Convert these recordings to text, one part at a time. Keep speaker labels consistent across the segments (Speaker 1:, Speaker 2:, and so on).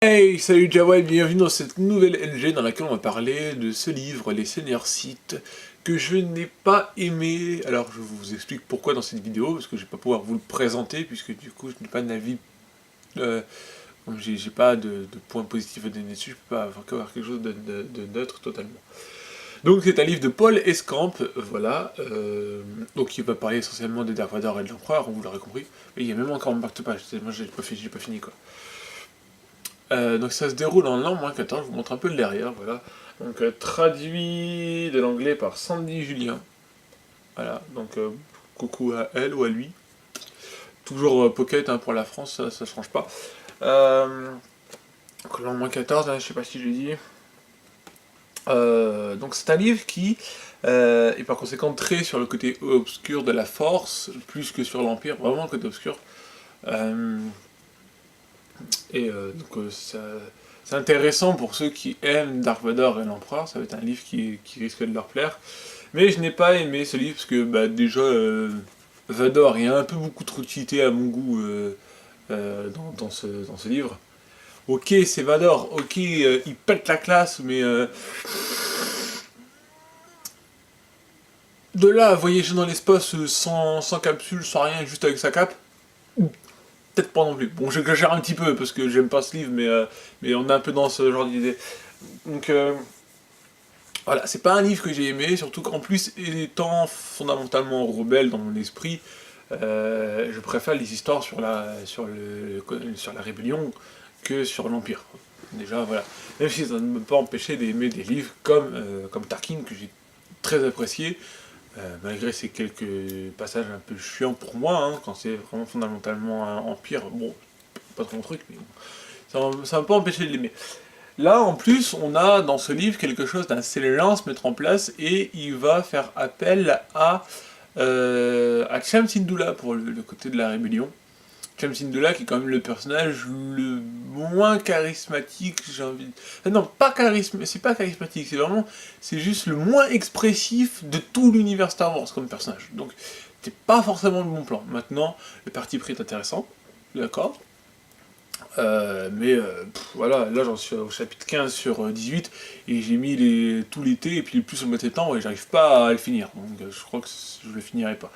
Speaker 1: Hey, salut Jawad, bienvenue dans cette nouvelle NG dans laquelle on va parler de ce livre, Les Seigneurs Sith, que je n'ai pas aimé. Alors je vous explique pourquoi dans cette vidéo, parce que je vais pas pouvoir vous le présenter, puisque du coup je n'ai pas d'avis, j'ai pas de points positifs à donner dessus, je peux pas avoir quelque chose de neutre totalement. Donc c'est un livre de Paul Escamp, voilà, donc il va parler essentiellement de Dark Vador et de l'Empereur, vous l'aurez compris, mais il y a même encore un marque de page, moi j'ai pas fini quoi. Donc ça se déroule en l'an -14, je vous montre un peu le derrière, voilà. Donc traduit de l'anglais par Sandy Julien. Voilà, donc coucou à elle ou à lui. Toujours pocket hein, pour la France, ça change pas. Donc l'an -14, hein, je sais pas si je l'ai dit. Donc c'est un livre qui est par conséquent très sur le côté obscur de la force, plus que sur l'Empire, vraiment le côté obscur. C'est intéressant pour ceux qui aiment Dark Vador et l'Empereur, ça va être un livre qui risque de leur plaire. Mais je n'ai pas aimé ce livre parce que bah, déjà Vador, il y a un peu beaucoup trop de utilité à mon goût dans ce livre. Ok, c'est Vador, ok, il pète la classe, mais de là à voyager dans l'espace sans capsule, sans rien, juste avec sa cape, peut-être pas non plus. Bon, j'exagère un petit peu parce que j'aime pas ce livre, mais on est un peu dans ce genre d'idée. Donc voilà, c'est pas un livre que j'ai aimé, surtout qu'en plus, étant fondamentalement rebelle dans mon esprit, je préfère les histoires sur la rébellion que sur l'Empire. Déjà, voilà. Même si ça ne m'a pas empêché d'aimer des livres comme Tarkin, que j'ai très apprécié, malgré ces quelques passages un peu chiants pour moi, hein, quand c'est vraiment fondamentalement un empire, bon, pas trop mon truc, mais bon, ça m'a pas empêché de l'aimer. Là, en plus, on a dans ce livre quelque chose d'assez lent à se mettre en place, et il va faire appel à Cham Syndulla pour le côté de la rébellion. Cham Syndulla qui est quand même le personnage le moins charismatique, j'ai envie de... non, pas charismatique, c'est pas charismatique, c'est juste le moins expressif de tout l'univers Star Wars comme personnage. Donc, c'est pas forcément le bon plan. Maintenant, le parti pris est intéressant, d'accord. Voilà, là j'en suis au chapitre 15 sur 18, et j'ai mis tout l'été, et puis plus au mois de septembre, et j'arrive pas à le finir, donc je crois que je le finirai pas.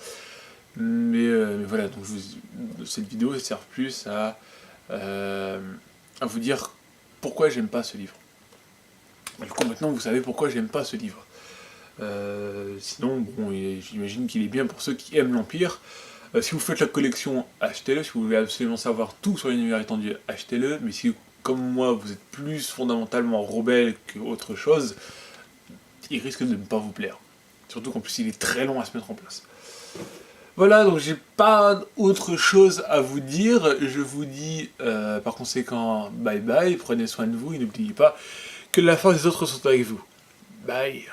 Speaker 1: Mais voilà, donc cette vidéo elle sert plus à vous dire pourquoi j'aime pas ce livre. Du coup maintenant vous savez pourquoi j'aime pas ce livre. Sinon, bon, j'imagine qu'il est bien pour ceux qui aiment l'Empire. Si vous faites la collection, achetez-le. Si vous voulez absolument savoir tout sur l'univers étendu, achetez-le. Mais si, comme moi, vous êtes plus fondamentalement rebelle qu'autre chose, il risque de ne pas vous plaire. Surtout qu'en plus, il est très long à se mettre en place. Voilà, donc j'ai pas autre chose à vous dire. Je vous dis, par conséquent, bye bye, prenez soin de vous et n'oubliez pas que la force des autres sont avec vous. Bye.